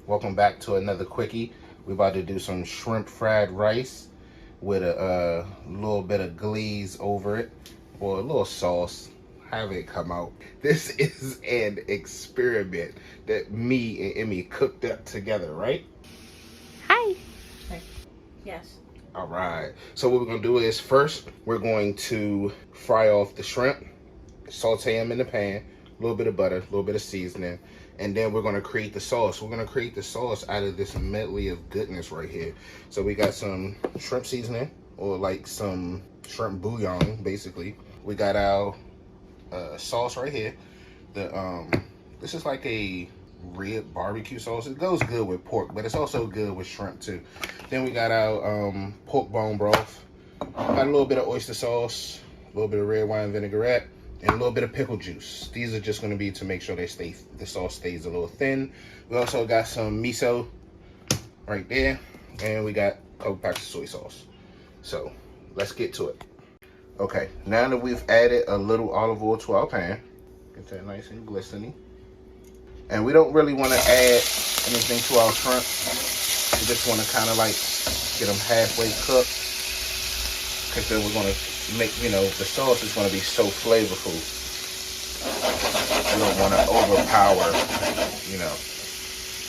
Welcome back to another quickie. We're about to do some shrimp fried rice with a little bit of glaze over it, or a little sauce, however it come out. This is an experiment that me and Emmy cooked up together, right? Hi. Yes. All right. So what we're going to do is first, we're going to fry off the shrimp, saute them in the pan, a little bit of butter, a little bit of seasoning, and then we're going to create the sauce. We're going to create the sauce out of this medley of goodness right here. So we got some shrimp seasoning, or like some shrimp bouillon, basically. We got our sauce right here. This is like a red barbecue sauce. It goes good with pork, but it's also good with shrimp too. Then we got our pork bone broth. Got a little bit of oyster sauce, a little bit of red wine vinaigrette, and a little bit of pickle juice. These are just going to be to make sure the sauce stays a little thin. We also got some miso right there, and we got a couple packs of soy sauce. So let's get to it. Okay, now that we've added a little olive oil to our pan, get that nice and glistening. And we don't really want to add anything to our shrimp. We just want to kind of like get them halfway cooked, because then we're going to make, the sauce is going to be so flavorful. We don't want to overpower,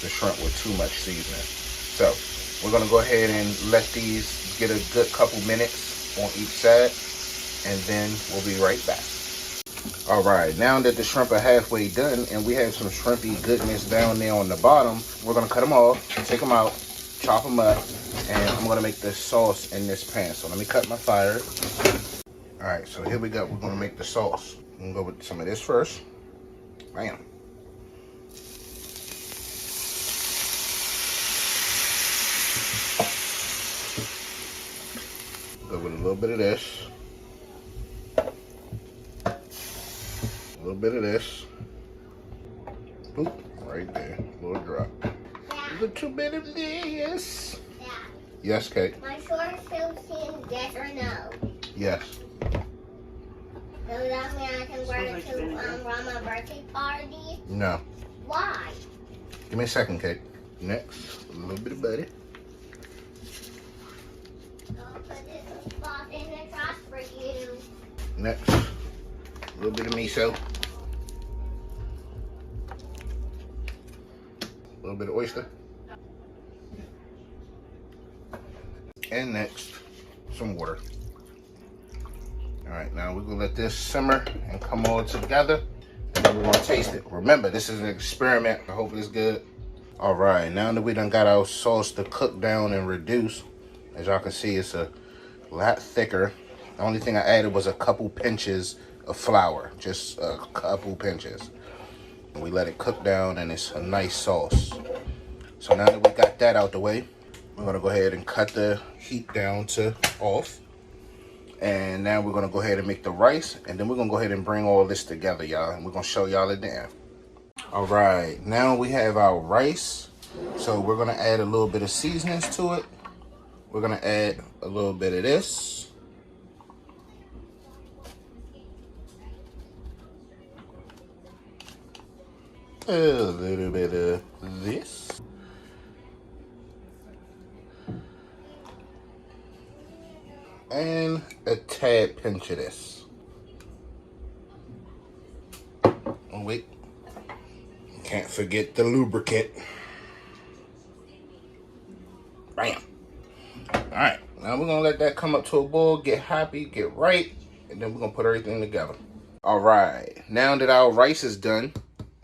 the shrimp with too much seasoning. So we're going to go ahead and let these get a good couple minutes on each side, and then we'll be right back. All right, now that the shrimp are halfway done and we have some shrimpy goodness down there on the bottom, we're going to cut them off, take them out, chop them up, and I'm going to make the sauce in this pan. So let me cut my fire. All right, so here we go. We're going to make the sauce. I'm going to go with some of this first. Bam. Go with a little bit of this. A little bit of this. Boop, right there. A little drop. A little bit of this. Yeah. Yes, Kate? My short still saying yes or no. Yes. So that means I can wear it to run my birthday party? No. Why? Give me a second, Kate. Next, a little bit of butter. I'll put this spot in the trash for you. Next, a little bit of miso. A little bit of oyster. And next, some water. All right, now we're gonna let this simmer and come all together, and then we're gonna taste it. Remember, this is an experiment. I hope it's good. All right, now that we done got our sauce to cook down and reduce, as y'all can see, it's a lot thicker. The only thing I added was a couple pinches of flour, just a couple pinches. And we let it cook down, and it's a nice sauce. So now that we got that out the way, we're gonna go ahead and cut the heat down to off. And now we're gonna go ahead and make the rice, and then we're gonna go ahead and bring all this together, y'all, and we're gonna show y'all it then. All right, now we have our rice. So we're gonna add a little bit of seasonings to it. We're gonna add a little bit of this. A little bit of this. And a tad pinch of this. Oh wait, can't forget the lubricant. Bam. All right, now we're gonna let that come up to a boil, get happy, get right, and then we're gonna put everything together. All right, now that our rice is done,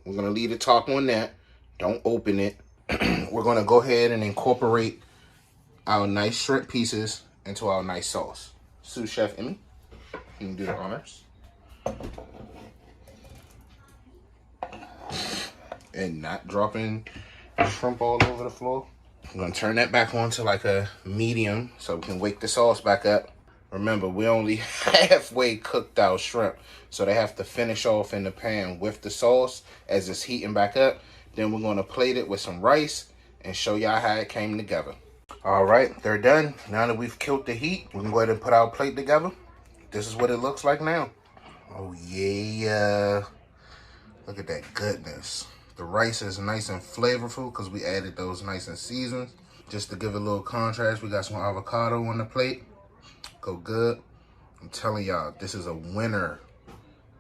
we're gonna leave the top on that. Don't open it. We're gonna go ahead and incorporate our nice shrimp pieces into our nice sauce. Sous Chef Emmy, you can do the honors. And not dropping shrimp all over the floor. I'm gonna turn that back on to like a medium so we can wake the sauce back up. Remember, we only halfway cooked our shrimp, so they have to finish off in the pan with the sauce as it's heating back up. Then we're gonna plate it with some rice and show y'all how it came together. All right, they're done. Now that we've killed the heat, we can go ahead and put our plate together. This is what it looks like now. Oh yeah, look at that goodness. The rice is nice and flavorful because we added those nice and seasoned. Just to give it a little contrast, we got some avocado on the plate. Go good. I'm telling y'all, this is a winner.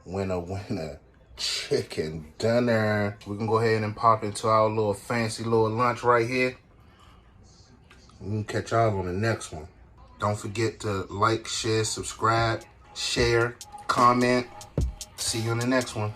Winner. Chicken dinner. We can go ahead and pop into our little fancy little lunch right here. We can catch y'all on the next one. Don't forget to like, share, subscribe, share, comment. See you on the next one.